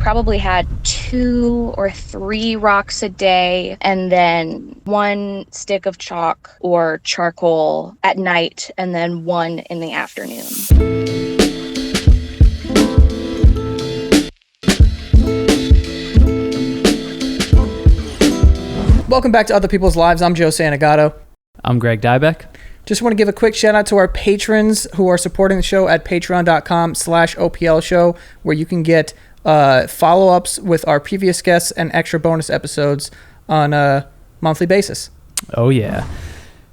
probably had 2 or 3 rocks a day, and then 1 stick of chalk or charcoal at night, and then 1 in the afternoon. Welcome back to Other People's Lives. I'm Joe Santagato. I'm Greg Dybec. Just want to give a quick shout out to our patrons who are supporting the show at patreon.com/OPL show, where you can get follow-ups with our previous guests and extra bonus episodes on a monthly basis. Oh, yeah.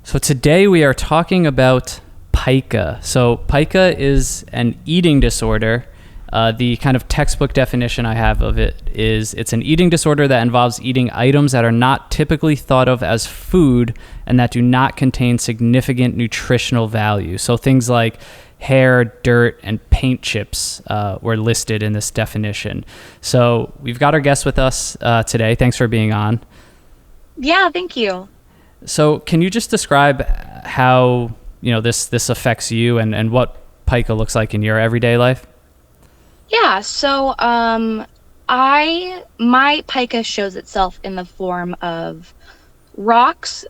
So today we are talking about pica. So pica is an eating disorder. The kind of textbook definition I have of it is it's an eating disorder that involves eating items that are not typically thought of as food and that do not contain significant nutritional value. So things like hair, dirt, and paint chips were listed in this definition. So we've got our guest with us today. Thanks for being on. Yeah, thank you. So can you just describe how this affects you and what pica looks like in your everyday life? Yeah, so my pica shows itself in the form of rocks,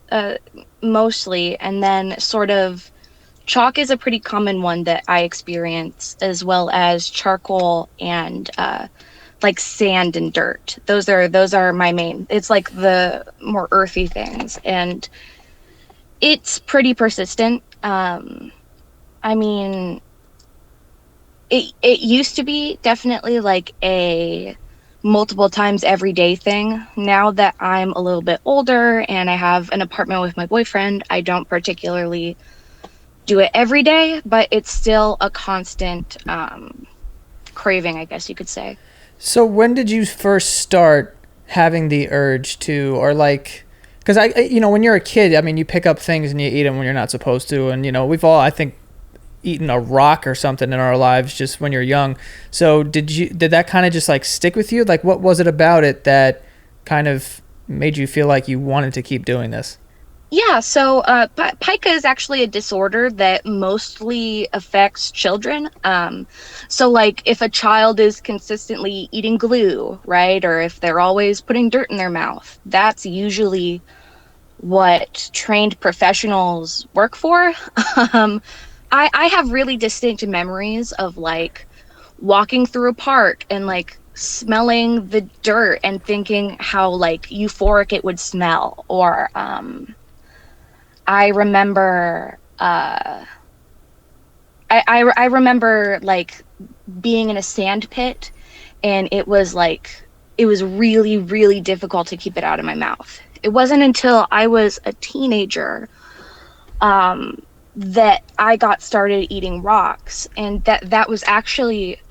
mostly, and then sort of chalk is a pretty common one that I experience, as well as charcoal and like sand and dirt. Those are my main. It's like the more earthy things, and it's pretty persistent. I mean, it used to be definitely like a multiple times every day thing. Now that I'm a little bit older and I have an apartment with my boyfriend, I don't particularly do it every day, but it's still a constant craving, I guess you could say. So when did you first start having the urge to, or like, because when you're a kid, I mean, you pick up things and you eat them when you're not supposed to, and we've all, I think, eaten a rock or something in our lives just when you're young. So did that kind of just like stick with you? Like, what was it about it that kind of made you feel like you wanted to keep doing this? Yeah, so pica is actually a disorder that mostly affects children. So like if a child is consistently eating glue, right, or if they're always putting dirt in their mouth, that's usually what trained professionals work for. I have really distinct memories of like walking through a park and like smelling the dirt and thinking how like euphoric it would smell. Or I remember I remember like being in a sand pit, and it was really, really difficult to keep it out of my mouth. It wasn't until I was a teenager that I got started eating rocks, and that was actually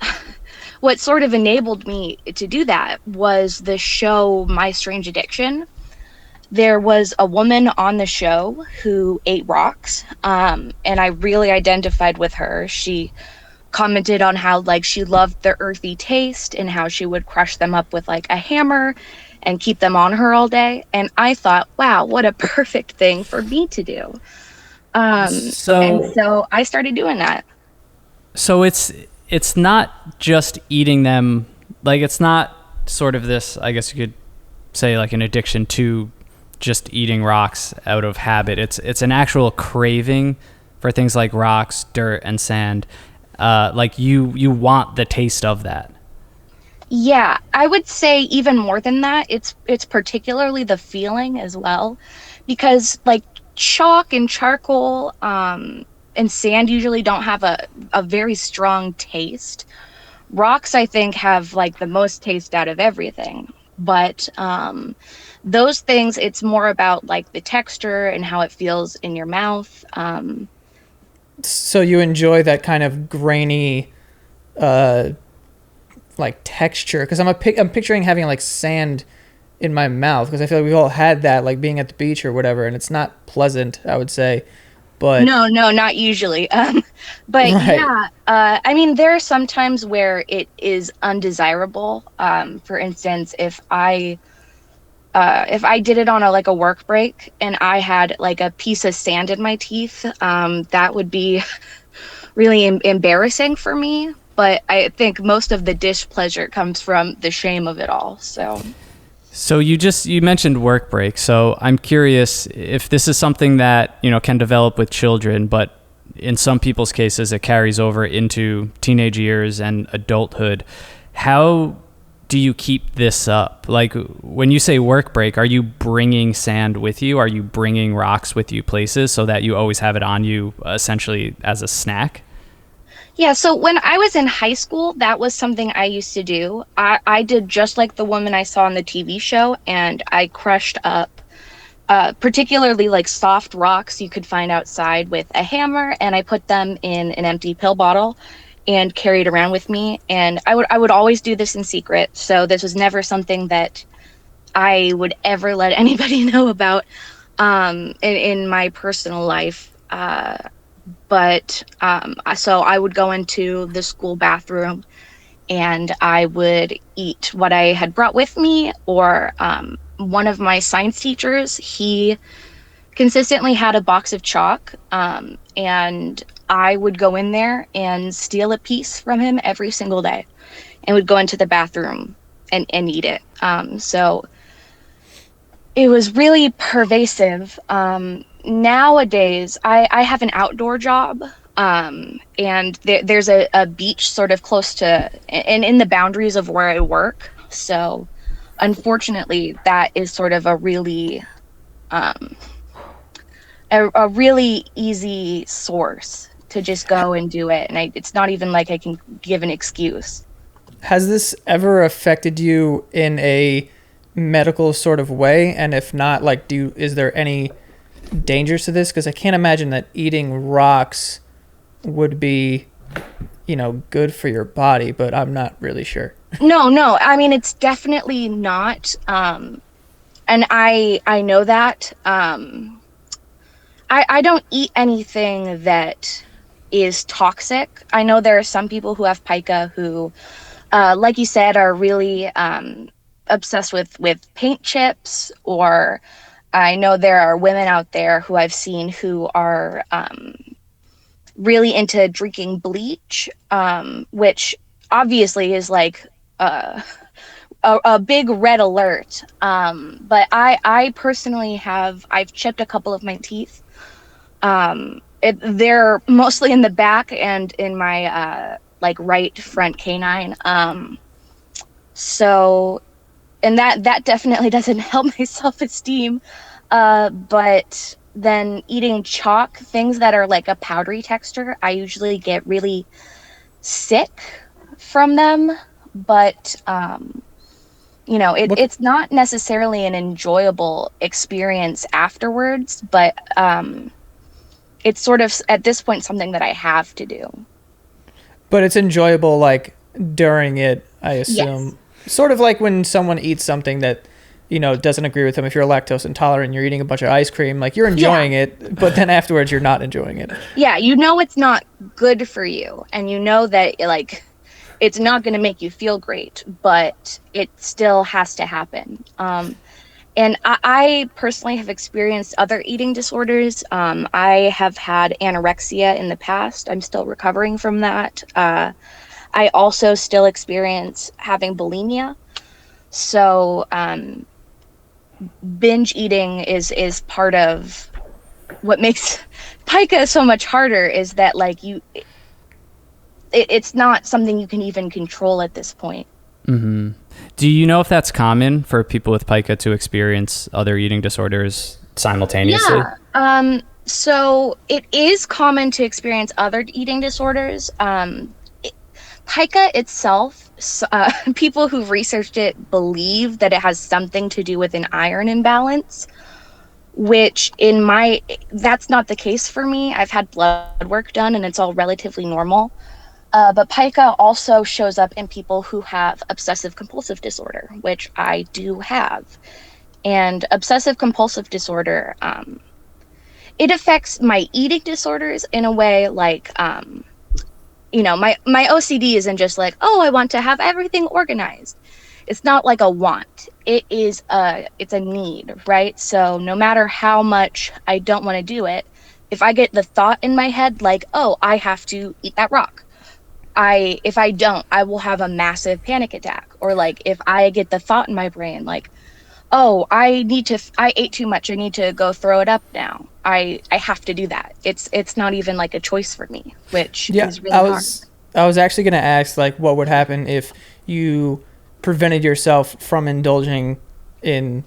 what sort of enabled me to do that was the show My Strange Addiction. There was a woman on the show who ate rocks, and I really identified with her. She commented on how like she loved the earthy taste and how she would crush them up with like a hammer and keep them on her all day. And I thought, wow, what a perfect thing for me to do. So I started doing that. So it's not just eating them, like it's not sort of this, I guess you could say, like an addiction to just eating rocks out of habit. It's an actual craving for things like rocks, dirt, and sand. Like you want the taste of that. Yeah, I would say even more than that. It's particularly the feeling as well, because like chalk and charcoal and sand usually don't have a very strong taste. Rocks, I think, have like the most taste out of everything. But those things, it's more about like the texture and how it feels in your mouth. So you enjoy that kind of grainy like texture? Because I'm picturing having like sand in my mouth, because I feel like we've all had that, like being at the beach or whatever, and it's not pleasant, I would say. But no, not usually. But right. Yeah, I mean, there are some times where it is undesirable. For instance, if I did it on a work break and I had like a piece of sand in my teeth, that would be really embarrassing for me. but I think most of the dish pleasure comes from the shame of it all. So you mentioned work break. So I'm curious if this is something that, can develop with children, but in some people's cases it carries over into teenage years and adulthood. How do you keep this up? Like, when you say work break, are you bringing sand with you? Are you bringing rocks with you places so that you always have it on you, essentially as a snack? Yeah, so when I was in high school, that was something I used to do. I did just like the woman I saw on the TV show, and I crushed up particularly like soft rocks you could find outside with a hammer, and I put them in an empty pill bottle and carried around with me. And I would always do this in secret, so this was never something that I would ever let anybody know about in my personal life. So I would go into the school bathroom and I would eat what I had brought with me, or one of my science teachers, he consistently had a box of chalk, and I would go in there and steal a piece from him every single day and would go into the bathroom and eat it. So it was really pervasive. Nowadays, I have an outdoor job, and there's a beach sort of close to and in the boundaries of where I work. So unfortunately, that is sort of um, a really easy source to just go and do it. And it's not even like I can give an excuse. Has this ever affected you in a medical sort of way? And if not, like, is there any dangers to this? Because I can't imagine that eating rocks would be, good for your body, but I'm not really sure. No. I mean, it's definitely not. And I know that. I don't eat anything that is toxic. I know there are some people who have pica who, like you said, are really obsessed with paint chips, or I know there are women out there who I've seen who are really into drinking bleach, which obviously is like a big red alert. But I personally I've chipped a couple of my teeth. They're mostly in the back and in my like right front canine. So, and that definitely doesn't help my self-esteem. But then eating chalk, things that are like a powdery texture, I usually get really sick from them. But it's not necessarily an enjoyable experience afterwards, but it's sort of at this point something that I have to do. But it's enjoyable, like, during it, I assume. Yes. Sort of like when someone eats something that, doesn't agree with them. If you're lactose intolerant, you're eating a bunch of ice cream, like, you're enjoying it, but then afterwards you're not enjoying it. Yeah, it's not good for you, and that, like, it's not going to make you feel great, but it still has to happen. And I personally have experienced other eating disorders. I have had anorexia in the past. I'm still recovering from that. I also still experience having bulimia. So binge eating is part of what makes pica so much harder, is that, like, it's not something you can even control at this point. Mm-hmm. Do you know if that's common for people with pica to experience other eating disorders simultaneously? Yeah. So it is common to experience other eating disorders. Pica itself, people who've researched it believe that it has something to do with an iron imbalance, which that's not the case for me. I've had blood work done and it's all relatively normal. But pica also shows up in people who have obsessive compulsive disorder, which I do have. And obsessive compulsive disorder, it affects my eating disorders in a way, like, my OCD isn't just like, oh, I want to have everything organized. It's not like a want. It's a need, right? So no matter how much I don't want to do it, if I get the thought in my head, like, oh, I have to eat that rock, if I don't, I will have a massive panic attack. Or like if I get the thought in my brain like, oh, I ate too much, I need to go throw it up now, I have to do that. It's not even like a choice for me, which Yeah, is really hard. I was actually going to ask like what would happen if you prevented yourself from indulging in,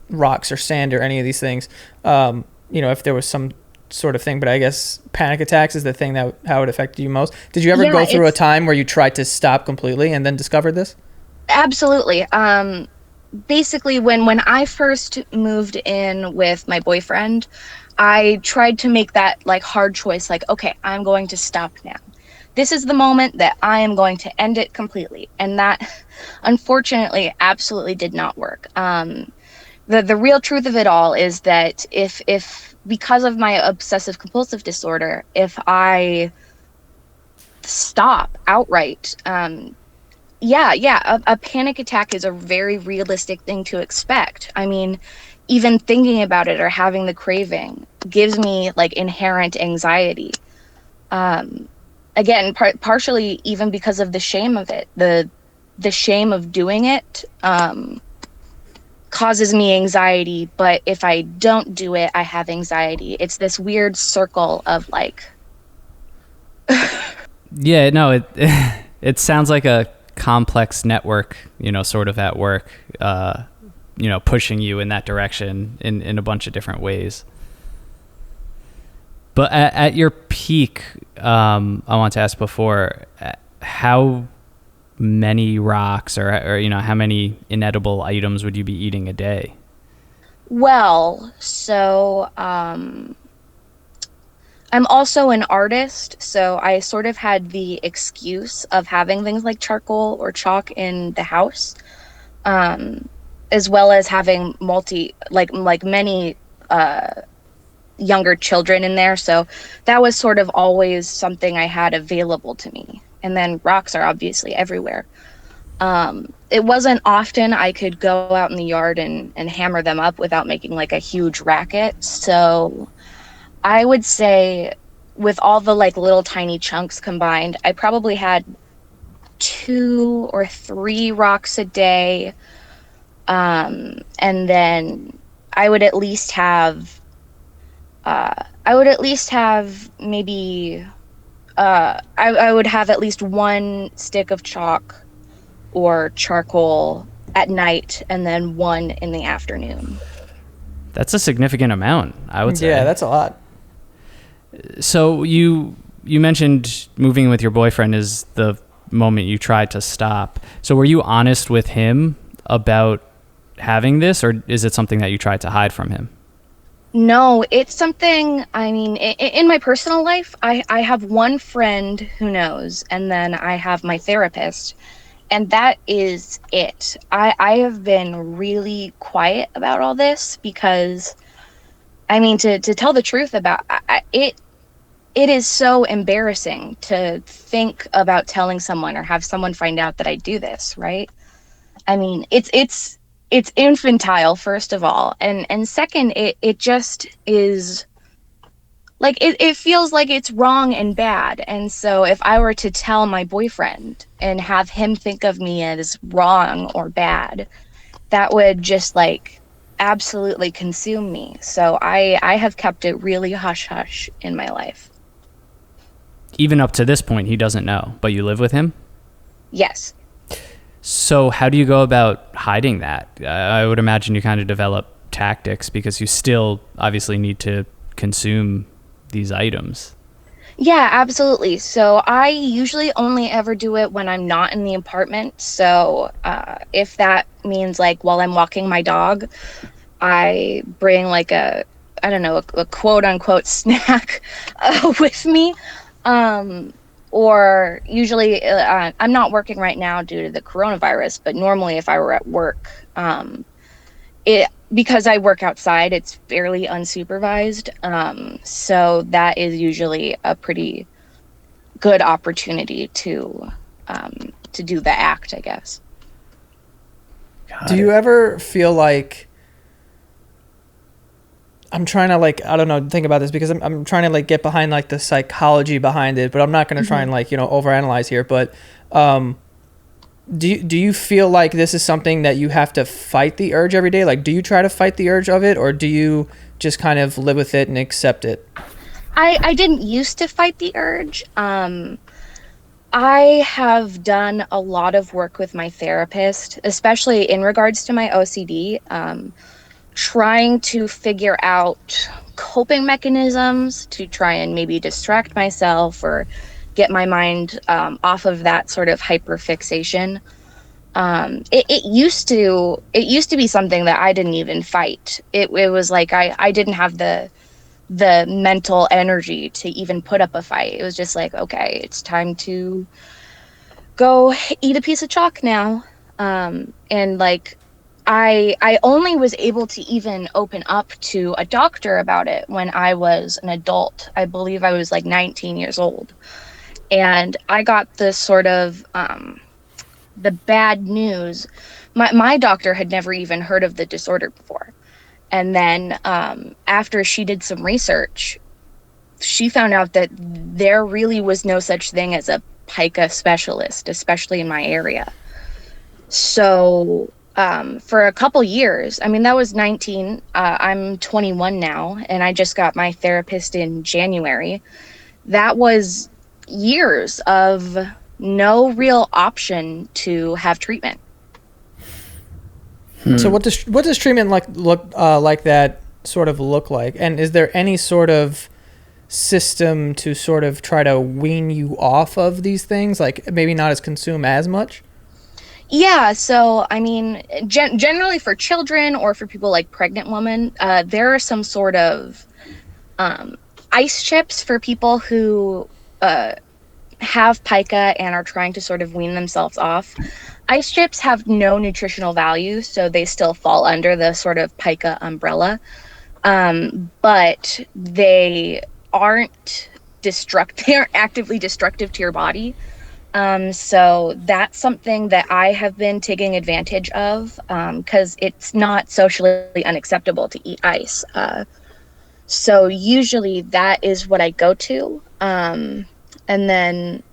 rocks or sand or any of these things. If there was some sort of thing, but I guess panic attacks is the thing that how it affected you most. Did you ever Yeah, go through a time where you tried to stop completely and then discovered this? absolutely. Basically when I first moved in with my boyfriend, I tried to make that like hard choice, like, okay, I'm going to stop now. This is the moment that I am going to end it completely. And that unfortunately absolutely did not work. The real truth of it all is that if because of my obsessive compulsive disorder, if I stop outright, a panic attack is a very realistic thing to expect. I mean, even thinking about it or having the craving gives me like inherent anxiety. Um, Again, partially even because of the shame of it. The shame of doing it causes me anxiety, but if I don't do it, I have anxiety. It's this weird circle of like. Yeah, no, it it sounds like a complex network, sort of at work, pushing you in that direction in a bunch of different ways. But at your peak, I want to ask before, how many rocks or how many inedible items would you be eating a day? Well, so I'm also an artist, so I sort of had the excuse of having things like charcoal or chalk in the house, um, as well as having many younger children in there. So that was sort of always something I had available to me. And then rocks are obviously everywhere. It wasn't often I could go out in the yard and hammer them up without making like a huge racket. So I would say with all the like little tiny chunks combined, I probably had 2 or 3 rocks a day. And then I would at least have maybe I would have at least 1 stick of chalk or charcoal at night and then one in the afternoon. That's a significant amount, I would say. Yeah, that's a lot. So you mentioned moving with your boyfriend is the moment you tried to stop. So were you honest with him about having this, or is it something that you tried to hide from him? No, it's something, I mean, in my personal life, I have one friend who knows, and then I have my therapist, and that is it. I have been really quiet about all this because, I mean, to tell the truth about it, it is so embarrassing to think about telling someone or have someone find out that I do this, right? I mean, it's infantile, first of all, and second, it just is like it feels like it's wrong and bad. And so if I were to tell my boyfriend and have him think of me as wrong or bad, that would just like absolutely consume me. So I have kept it really hush hush in my life. Even up to this point, he doesn't know, but you live with him? Yes. So how do you go about hiding that? I would imagine you kind of develop tactics because you still obviously need to consume these items. Yeah, absolutely. So I usually only ever do it when I'm not in the apartment. So if that means like while I'm walking my dog, I bring like I don't know, a quote unquote snack with me. Or usually I'm not working right now due to the coronavirus, but normally if I were at work, it because I work outside, it's fairly unsupervised. So that is usually a pretty good opportunity to do the act, I guess. Do you ever feel like I'm trying to like, I don't know, think about this because I'm trying to like get behind like the psychology behind it, but I'm not going to try and like, overanalyze here. But do you feel like this is something that you have to fight the urge every day? Like, do you try to fight the urge of it, or do you just kind of live with it and accept it? I didn't used to fight the urge. I have done a lot of work with my therapist, especially in regards to my OCD, trying to figure out coping mechanisms to try and maybe distract myself or get my mind off of that sort of hyperfixation. It used to be something that I didn't even fight. It was like I didn't have the mental energy to even put up a fight. It was just like, okay, it's time to go eat a piece of chalk now. And like I only was able to even open up to a doctor about it when I was an adult. I believe I was like 19 years old. And I got this sort of the bad news. My doctor had never even heard of the disorder before. And then after she did some research, she found out that there really was no such thing as a pica specialist, especially in my area. So for a couple years, I mean, that was 19. I'm 21 now, and I just got my therapist in January. That was years of no real option to have treatment. So what does treatment look like that sort of look like? And is there any sort of system to sort of try to wean you off of these things, like maybe not as consume as much? Yeah, so I mean, generally for children or for people like pregnant women, there are some sort of ice chips for people who have pica and are trying to sort of wean themselves off. Ice chips have no nutritional value, so they still fall under the sort of pica umbrella. But they aren't they aren't actively destructive to your body. So that's something that I have been taking advantage of, because it's not socially unacceptable to eat ice. So usually that is what I go to. And then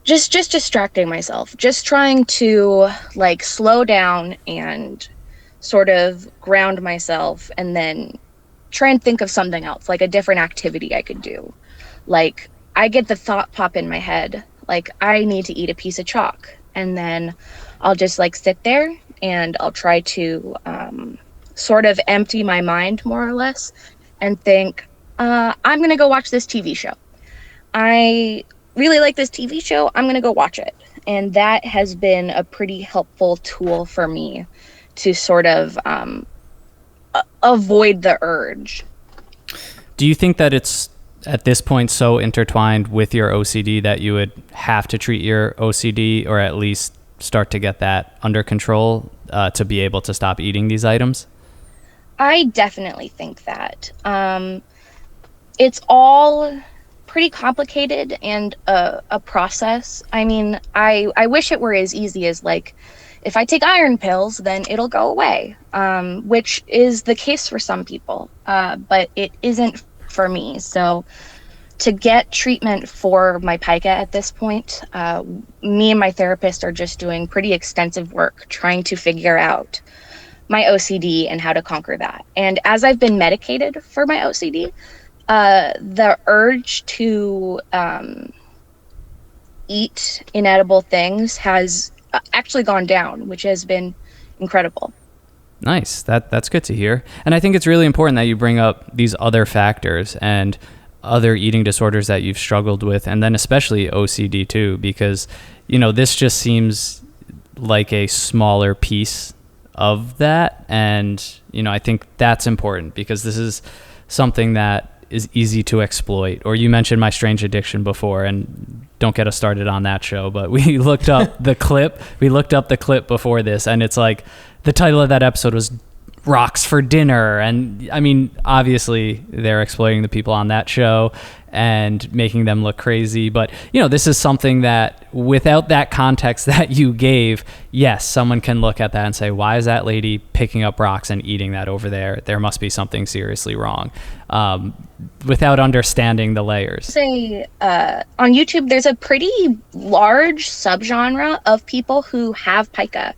just distracting myself, just trying to like slow down and sort of ground myself, and then try and think of something else, like a different activity I could do. Like I get the thought pop in my head, like I need to eat a piece of chalk, and then I'll just like sit there and I'll try to sort of empty my mind more or less and think, I'm gonna go watch this TV show. I really like this TV show, I'm gonna go watch it. And that has been a pretty helpful tool for me to sort of avoid the urge. Do you think that it's at this point so intertwined with your OCD that you would have to treat your OCD, or at least start to get that under control to be able to stop eating these items? I definitely think that. It's all pretty complicated and a process. I mean, I wish it were as easy as like, if I take iron pills, then it'll go away, which is the case for some people, but it isn't for me. So to get treatment for my pica at this point, me and my therapist are just doing pretty extensive work trying to figure out my OCD and how to conquer that. And as I've been medicated for my OCD, the urge to eat inedible things has actually gone down, which has been incredible. Nice. That's good to hear. And I think it's really important that you bring up these other factors and other eating disorders that you've struggled with, and then especially OCD too, because, this just seems like a smaller piece of that. And, I think that's important because this is something that is easy to exploit. Or you mentioned My Strange Addiction before, and don't get us started on that show, but we looked up the clip. We looked up the clip before this, and it's like the title of that episode was rocks for dinner. And I mean, obviously they're exploiting the people on that show and making them look crazy. But, you know, this is something that without that context that you gave, yes, someone can look at that and say, why is that lady picking up rocks and eating that over there? There must be something seriously wrong, without understanding the layers. Say on YouTube, there's a pretty large subgenre of people who have pica.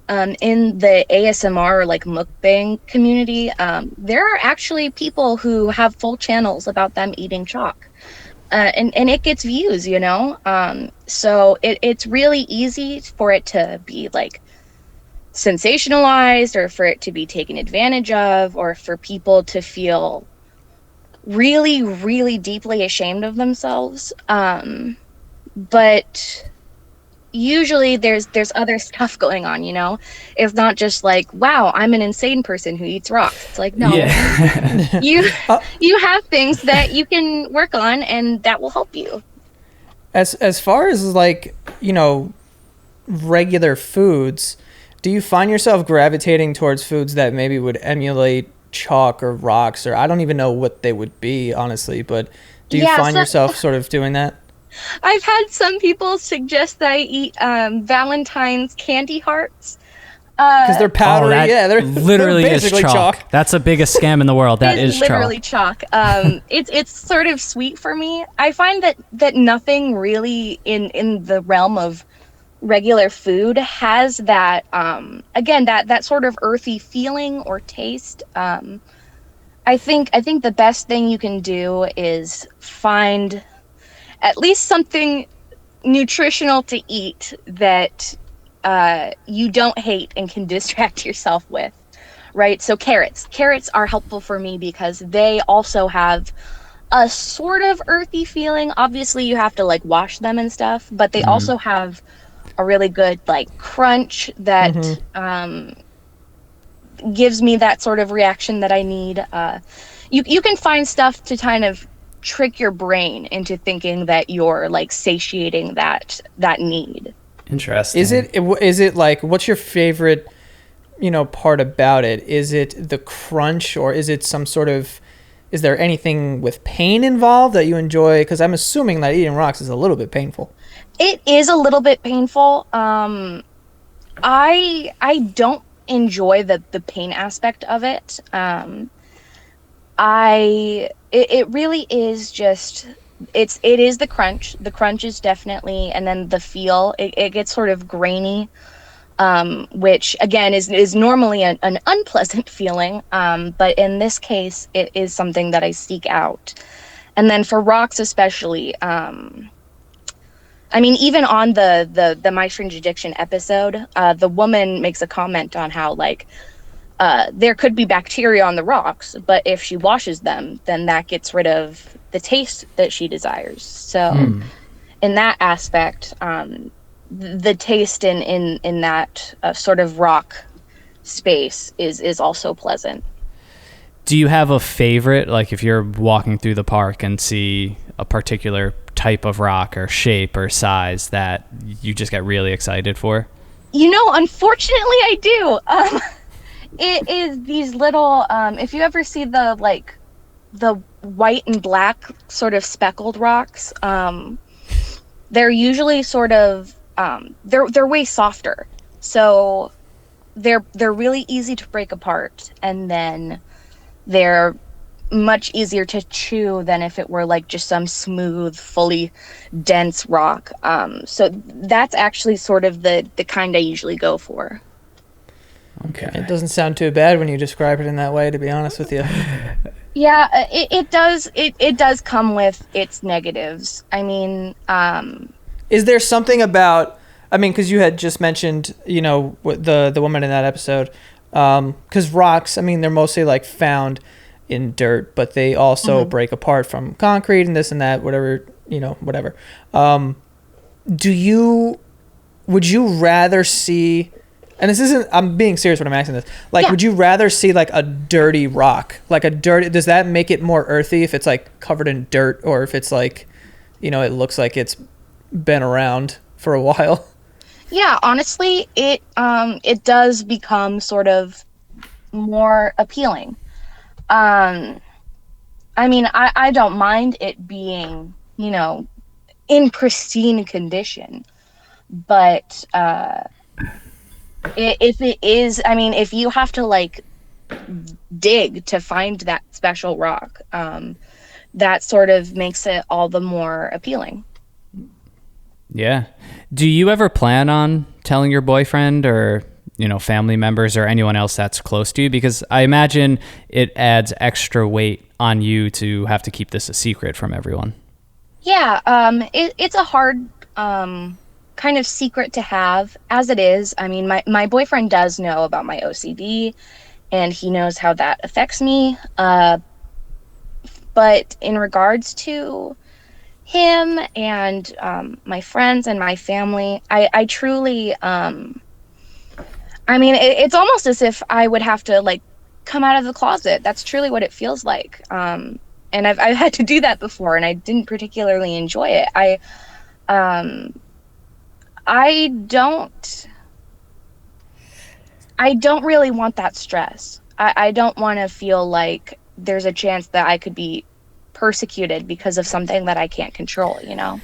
In the ASMR or like mukbang community, there are actually people who have full channels about them eating chalk, and it gets views, you know. So it's really easy for it to be like sensationalized, or for it to be taken advantage of, or for people to feel really, really deeply ashamed of themselves. But usually there's other stuff going on, you know. It's not just like, wow, I'm an insane person who eats rocks. It's like, no. Yeah. you have things that you can work on and that will help you. As far as like, you know, regular foods, do you find yourself gravitating towards foods that maybe would emulate chalk or rocks, or I don't even know what they would be, honestly, but do you find yourself sort of doing that? I've had some people suggest that I eat Valentine's candy hearts. Because they're powdery. They're literally they're basically is chalk. That's the biggest scam in the world. That is literally chalk. It's sort of sweet for me. I find that nothing really in the realm of regular food has that again that sort of earthy feeling or taste. I think the best thing you can do is find at least something nutritional to eat that you don't hate and can distract yourself with, right? So carrots are helpful for me because they also have a sort of earthy feeling. Obviously you have to like wash them and stuff, but they also have a really good like crunch that gives me that sort of reaction that I need. You can find stuff to kind of trick your brain into thinking that you're like satiating that need. Interesting. Is it like, what's your favorite, you know, part about it? Is it the crunch, or is it some sort of, is there anything with pain involved that you enjoy? Because I'm assuming that eating rocks is a little bit painful. It is a little bit painful. I don't enjoy the pain aspect of it. It really is just, it is the crunch. The crunch is definitely, and then the feel, it gets sort of grainy, which again is normally an unpleasant feeling. But in this case, it is something that I seek out. And then for rocks especially, I mean, even on the My Strange Addiction episode, the woman makes a comment on how like, there could be bacteria on the rocks, but if she washes them, then that gets rid of the taste that she desires. So in that aspect, the taste in that sort of rock space is also pleasant. Do you have a favorite, like if you're walking through the park and see a particular type of rock or shape or size that you just get really excited for? You know, unfortunately I do. It is these little, if you ever see the white and black sort of speckled rocks, they're usually sort of, they're way softer. So they're really easy to break apart, and then they're much easier to chew than if it were like just some smooth, fully dense rock. So that's actually sort of the kind I usually go for. Okay. It doesn't sound too bad when you describe it in that way, to be honest with you. Yeah, it does come with its negatives. I mean, is there something about, I mean, because you had just mentioned, you know, the woman in that episode, because rocks, I mean, they're mostly like found in dirt, but they also break apart from concrete and this and that, whatever, you know, whatever. Would you rather see, and this isn't, I'm being serious when I'm asking this, like, would you rather see like a dirty rock, does that make it more earthy if it's like covered in dirt, or if it's like, you know, it looks like it's been around for a while? Yeah, honestly, it does become sort of more appealing. Um, I mean, I don't mind it being, in pristine condition, but if it is, I mean, if you have to like dig to find that special rock, that sort of makes it all the more appealing. Yeah. Do you ever plan on telling your boyfriend or, family members or anyone else that's close to you? Because I imagine it adds extra weight on you to have to keep this a secret from everyone. Yeah, it's a hard kind of secret to have as it is. I mean, my boyfriend does know about my OCD, and he knows how that affects me. But in regards to him and my friends and my family, I truly, I mean, it's almost as if I would have to like come out of the closet. That's truly what it feels like. And I've had to do that before, and I didn't particularly enjoy it. Um, I don't, I don't really want that stress. I don't want to feel like there's a chance that I could be persecuted because of something that I can't control, you know?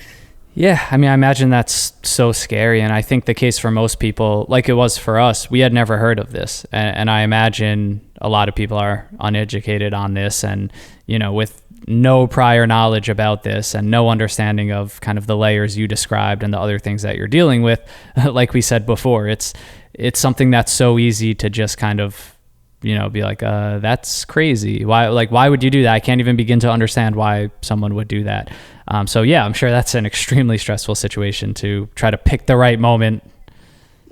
Yeah, I mean, I imagine that's so scary. And I think the case for most people, like it was for us, we had never heard of this. And I imagine a lot of people are uneducated on this and, with no prior knowledge about this and no understanding of kind of the layers you described and the other things that you're dealing with. Like we said before, it's something that's so easy to just kind of, be like, that's crazy. Why would you do that? I can't even begin to understand why someone would do that. So yeah, I'm sure that's an extremely stressful situation to try to pick the right moment.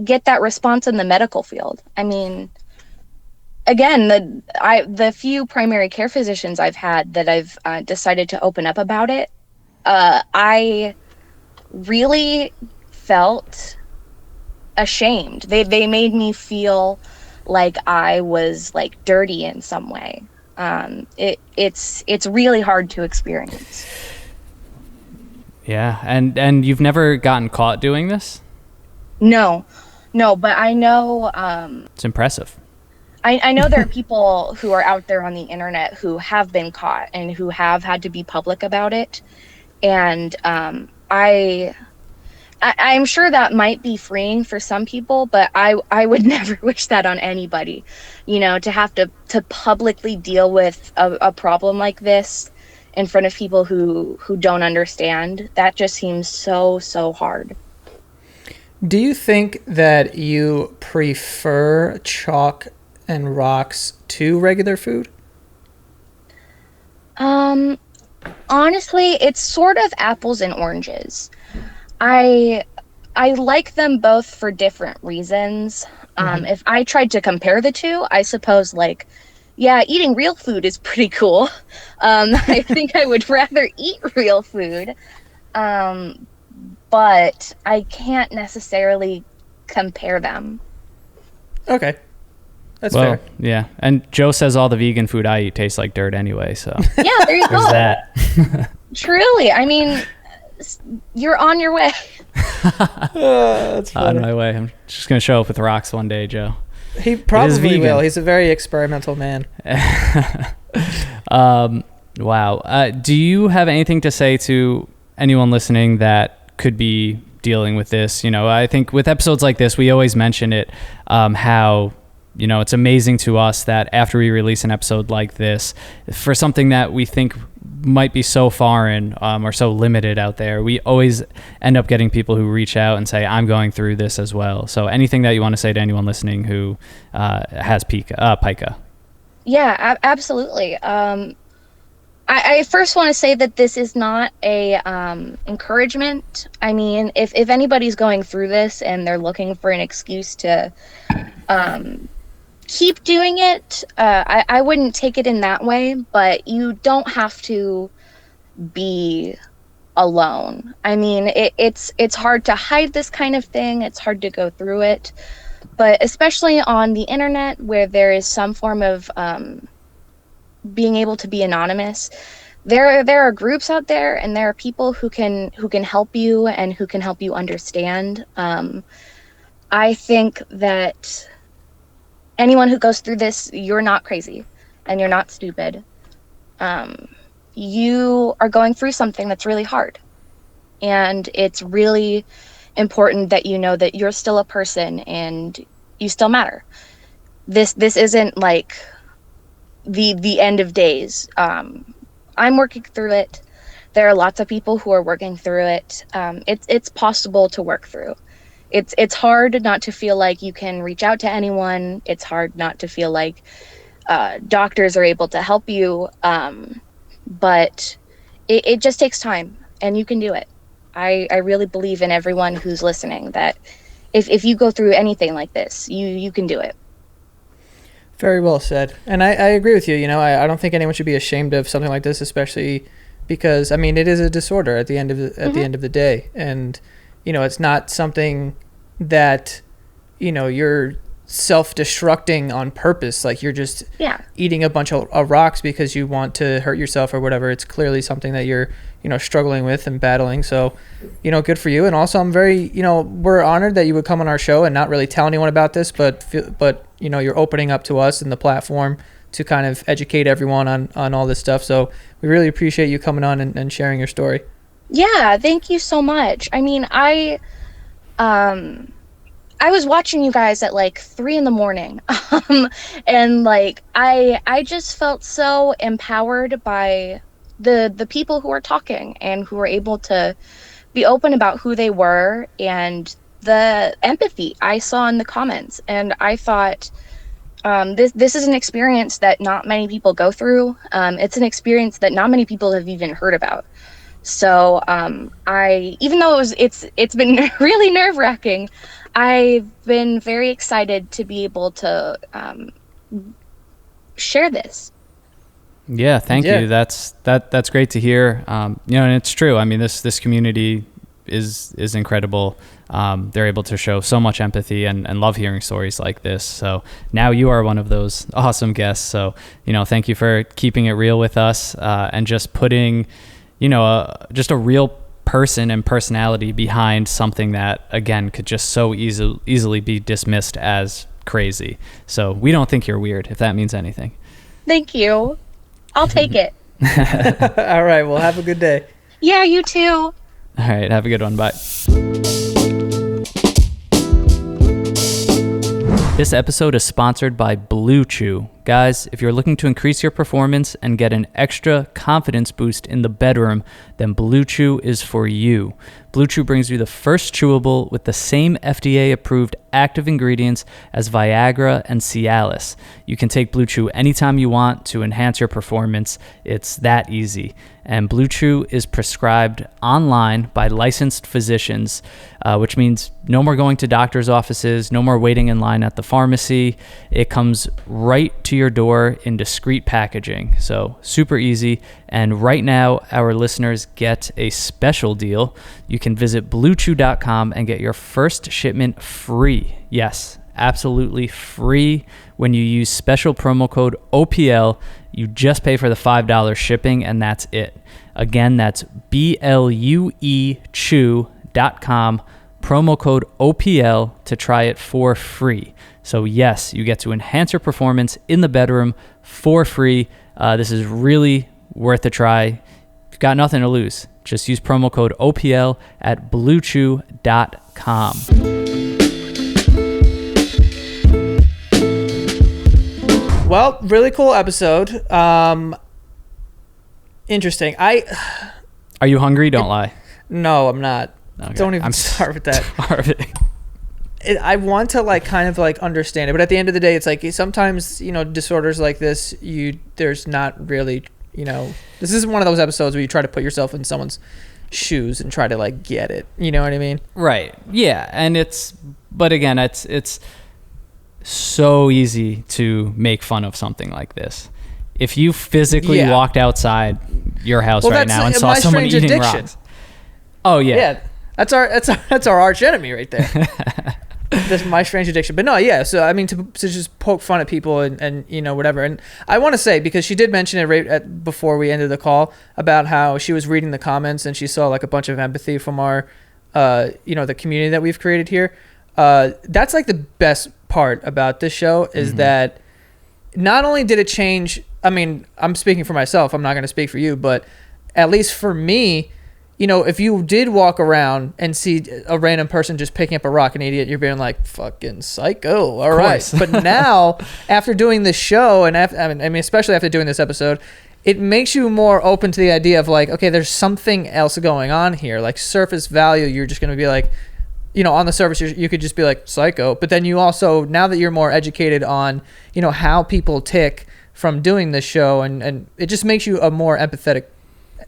Get that response in the medical field. I mean, again, the few primary care physicians I've had that I've decided to open up about it, I really felt ashamed. They made me feel like I was like dirty in some way. It's really hard to experience. Yeah, and you've never gotten caught doing this? No, but I know. It's impressive. I know there are people who are out there on the internet who have been caught and who have had to be public about it, and I'm sure that might be freeing for some people, but I would never wish that on anybody, to have to publicly deal with a problem like this in front of people who don't understand. That just seems so hard. Do you think that you prefer chalk and rocks to regular food? Honestly, it's sort of apples and oranges. I like them both for different reasons. If I tried to compare the two, I suppose yeah, eating real food is pretty cool. I think I would rather eat real food. But I can't necessarily compare them. Okay. That's fair. Yeah. And Joe says all the vegan food I eat tastes like dirt anyway, so. Yeah, there you go. There's that. Truly. I mean, you're on your way. That's funny. On my way. I'm just going to show up with rocks one day, Joe. He probably will. He's a very experimental man. Wow. Do you have anything to say to anyone listening that could be dealing with this? I think with episodes like this, we always mention it, how, it's amazing to us that after we release an episode like this, for something that we think might be so foreign or so limited out there, we always end up getting people who reach out and say, I'm going through this as well. So anything that you want to say to anyone listening who has pica? Yeah, absolutely. I first want to say that this is not a encouragement. I mean, if anybody's going through this and they're looking for an excuse to keep doing it, I wouldn't take it in that way, but you don't have to be alone. I mean, it's hard to hide this kind of thing. It's hard to go through it, but especially on the internet where there is some form of being able to be anonymous, there are groups out there and there are people who can help you and who can help you understand. I think that anyone who goes through this, you're not crazy and you're not stupid. You are going through something that's really hard. And it's really important that you know that you're still a person and you still matter. This isn't like the end of days. I'm working through it. There are lots of people who are working through it. It's possible to work through. It's hard not to feel like you can reach out to anyone. It's hard not to feel like doctors are able to help you. But it just takes time, and you can do it. I really believe in everyone who's listening that if you go through anything like this, you can do it. Very well said. And I agree with you. You know, I don't think anyone should be ashamed of something like this, especially because, I mean, it is a disorder at the end of the end of the day. And, you know, it's not something that, you know, you're self-destructing on purpose. Like you're just eating a bunch of rocks because you want to hurt yourself or whatever. It's clearly something that you're, you know, struggling with and battling. So, you know, good for you. And also I'm very, you know, we're honored that you would come on our show and not really tell anyone about this, but you know, you're opening up to us and the platform to kind of educate everyone on all this stuff. So we really appreciate you coming on and sharing your story. Yeah, thank you so much. I mean, I was watching you guys at like 3 a.m. And like I just felt so empowered by the people who were talking and who were able to be open about who they were and the empathy I saw in the comments. And I thought this is an experience that not many people go through. It's an experience that not many people have even heard about. So even though it's been really nerve-wracking, I've been very excited to be able to share this. Yeah, thank you. That's great to hear. You know, and it's true. I mean, this community is incredible. They're able to show so much empathy and love hearing stories like this. So now you are one of those awesome guests. So, you know, thank you for keeping it real with us and just putting, you know, just a real person and personality behind something that, again, could just so easily be dismissed as crazy. So we don't think you're weird, if that means anything. Thank you. I'll take it. All right. Well, have a good day. Yeah, you too. All right. Have a good one. Bye. This episode is sponsored by Blue Chew. Guys, if you're looking to increase your performance and get an extra confidence boost in the bedroom, then Blue Chew is for you. Blue Chew brings you the first chewable with the same FDA-approved active ingredients as Viagra and Cialis. You can take Blue Chew anytime you want to enhance your performance. It's that easy. And Blue Chew is prescribed online by licensed physicians, which means no more going to doctor's offices, no more waiting in line at the pharmacy. It comes right to your door in discreet packaging. So super easy. And right now, our listeners get a special deal. You can visit bluechew.com and get your first shipment free. Yes, absolutely free when you use special promo code OPL. You just pay for the $5 shipping, and that's it. Again, that's BLUEchew.com, promo code OPL to try it for free. So yes, you get to enhance your performance in the bedroom for free. This is really worth a try. You've got nothing to lose. Just use promo code OPL at bluechew.com. Well, really cool episode. Interesting. Are you hungry? Don't lie. No, I'm not. Okay. Don't even I'm start with that. starving. I want to like kind of like understand it, but at the end of the day, it's like sometimes, you know, disorders like this, there's not really, you know, this isn't one of those episodes where you try to put yourself in someone's shoes and try to like get it. You know what I mean? Right. Yeah. And but again, it's so easy to make fun of something like this. If you physically walked outside your house right now and saw someone eating rocks. Oh yeah. Yeah. That's our arch enemy right there. That's My Strange Addiction. But no, yeah. So I mean, to just poke fun at people and you know, whatever. And I want to say, because she did mention it right before we ended the call, about how she was reading the comments and she saw like a bunch of empathy from our, you know, the community that we've created here. That's like the best part about this show is that not only did it change, I mean, I'm speaking for myself, I'm not going to speak for you, but at least for me, you know, if you did walk around and see a random person just picking up a rock and eating it, you're being like, fucking psycho. All right. But now, after doing this show, and I mean, especially after doing this episode, it makes you more open to the idea of like, okay, there's something else going on here. Like surface value, you're just going to be like, you know, on the surface, you could just be like psycho. But then you also, now that you're more educated on, you know, how people tick from doing this show, and it just makes you a more empathetic.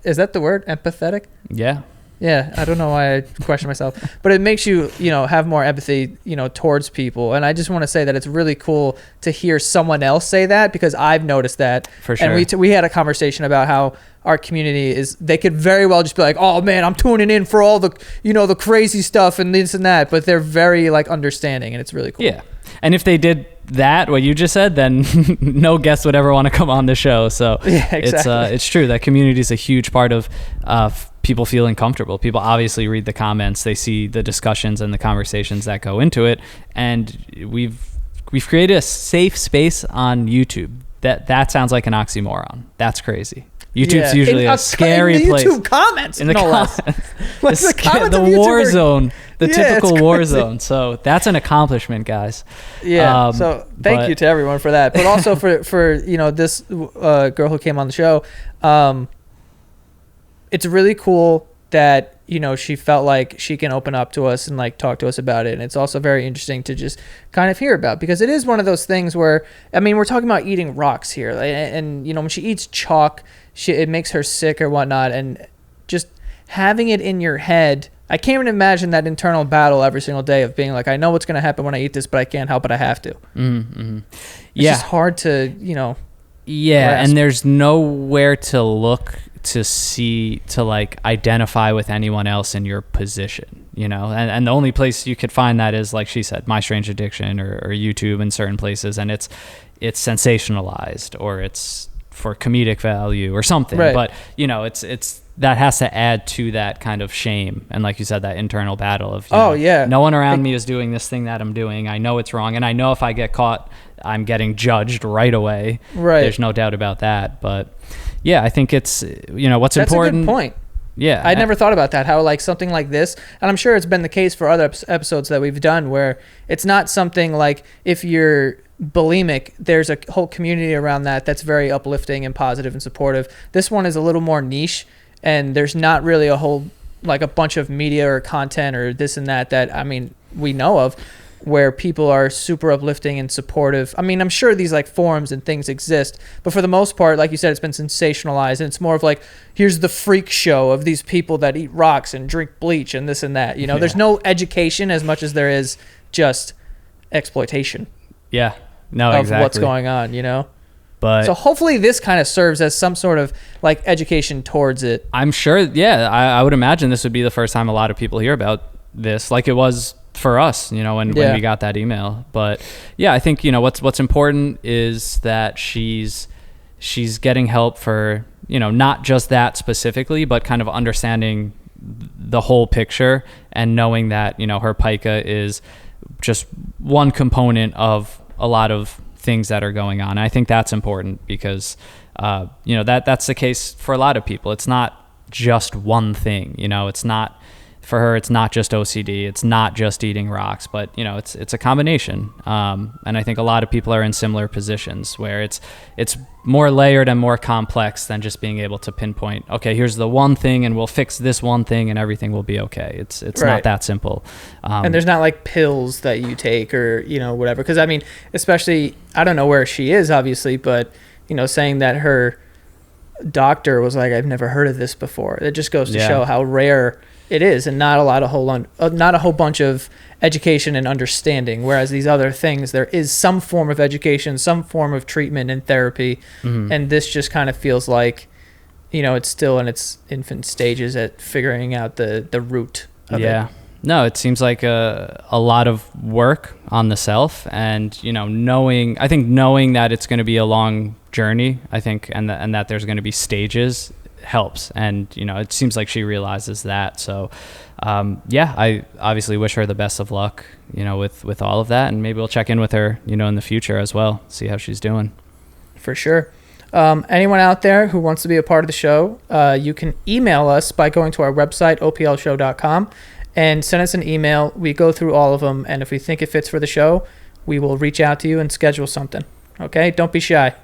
Is that the word? Empathetic? Yeah. Yeah. I don't know why I question myself, but it makes you, you know, have more empathy, you know, towards people. And I just want to say that it's really cool to hear someone else say that, because I've noticed that. For sure. And we had a conversation about how our community is, they could very well just be like, oh man, I'm tuning in for all the, you know, the crazy stuff and this and that, but they're very like understanding, and it's really cool. Yeah. And if they did that, what you just said, then no guest would ever want to come on the show. So yeah, exactly. It's true that community is a huge part of people feeling comfortable. People obviously read the comments, they see the discussions and the conversations that go into it, and we've created a safe space on YouTube. That sounds like an oxymoron. That's crazy. YouTube's usually a scary place. YouTube comments, in the comments. Like the war zone, the typical war zone. So that's an accomplishment, guys. Yeah. So thank you to everyone for that, but also for you know, this girl who came on the show. It's really cool that, you know, she felt like she can open up to us and like talk to us about it. And it's also very interesting to just kind of hear about, because it is one of those things where, I mean, we're talking about eating rocks here, and you know, when she eats chalk, it makes her sick or whatnot, and just having it in your head, I can't even imagine that internal battle every single day of being like, I know what's going to happen when I eat this, but I can't help it, I have to. It's just hard to, you know. Yeah, grasp. and there's nowhere to look to see, to like identify with anyone else in your position, you know, and the only place you could find that is, like she said, My Strange Addiction or YouTube in certain places, and it's sensationalized, or it's for comedic value or something. Right. But you know, it's that has to add to that kind of shame, and like you said, that internal battle of, no one around me is doing this thing that I'm doing, I know it's wrong, and I know if I get caught, I'm getting judged right away. Right. There's no doubt about that. But yeah, I think it's, you know, what's important. That's a good point. Yeah. I never thought about that, how like something like this, and I'm sure it's been the case for other episodes that we've done, where it's not something like, if you're bulimic, there's a whole community around that that's very uplifting and positive and supportive. This one is a little more niche, and there's not really a whole, like a bunch of media or content or this and that, I mean, we know of, where people are super uplifting and supportive. I mean, I'm sure these like forums and things exist, but for the most part, like you said, it's been sensationalized, and it's more of like, here's the freak show of these people that eat rocks and drink bleach and this and that. You know, there's no education as much as there is just exploitation. Yeah, no, of exactly. what's going on, you know? But so hopefully this kind of serves as some sort of like education towards it. I'm sure, yeah, I would imagine this would be the first time a lot of people hear about this, like it was for us, you know, when we got that email. But yeah, I think, you know, what's important is that she's getting help for, you know, not just that specifically, but kind of understanding the whole picture, and knowing that, you know, her pica is just one component of a lot of things that are going on. And I think that's important, because you know, that's the case for a lot of people. It's not just one thing, you know, it's not, for her, it's not just OCD, it's not just eating rocks, but you know, it's a combination. And I think a lot of people are in similar positions where it's more layered and more complex than just being able to pinpoint, okay, here's the one thing and we'll fix this one thing and everything will be okay. It's right. Not that simple. And there's not like pills that you take or, you know, whatever. Because I mean, especially, I don't know where she is obviously, but you know, saying that her doctor was like, I've never heard of this before. It just goes to show how rare it is, and not a whole bunch of education and understanding. Whereas these other things, there is some form of education, some form of treatment and therapy, and this just kind of feels like, you know, it's still in its infant stages at figuring out the root of it. No, it seems like a lot of work on the self, and you know, knowing that it's going to be a long journey, I think, and that there's going to be stages helps. And, you know, it seems like she realizes that. So, yeah, I obviously wish her the best of luck, you know, with all of that. And maybe we'll check in with her, you know, in the future as well, see how she's doing. For sure. Anyone out there who wants to be a part of the show, you can email us by going to our website, oplshow.com, and send us an email. We go through all of them, and if we think it fits for the show, we will reach out to you and schedule something. Okay? Don't be shy.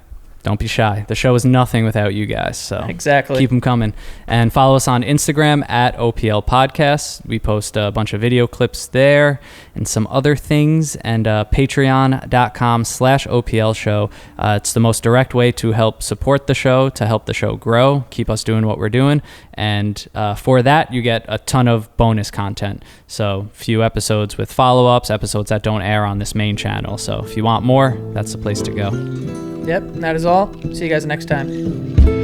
Don't be shy. The show is nothing without you guys. So exactly. Keep them coming. And follow us on Instagram at OPL Podcasts. We post a bunch of video clips there and some other things. And patreon.com/OPL show. It's the most direct way to help support the show, to help the show grow, keep us doing what we're doing. And for that, you get a ton of bonus content. So few episodes with follow-ups, episodes that don't air on this main channel. So if you want more, that's the place to go. Yep, and that is all. See you guys next time.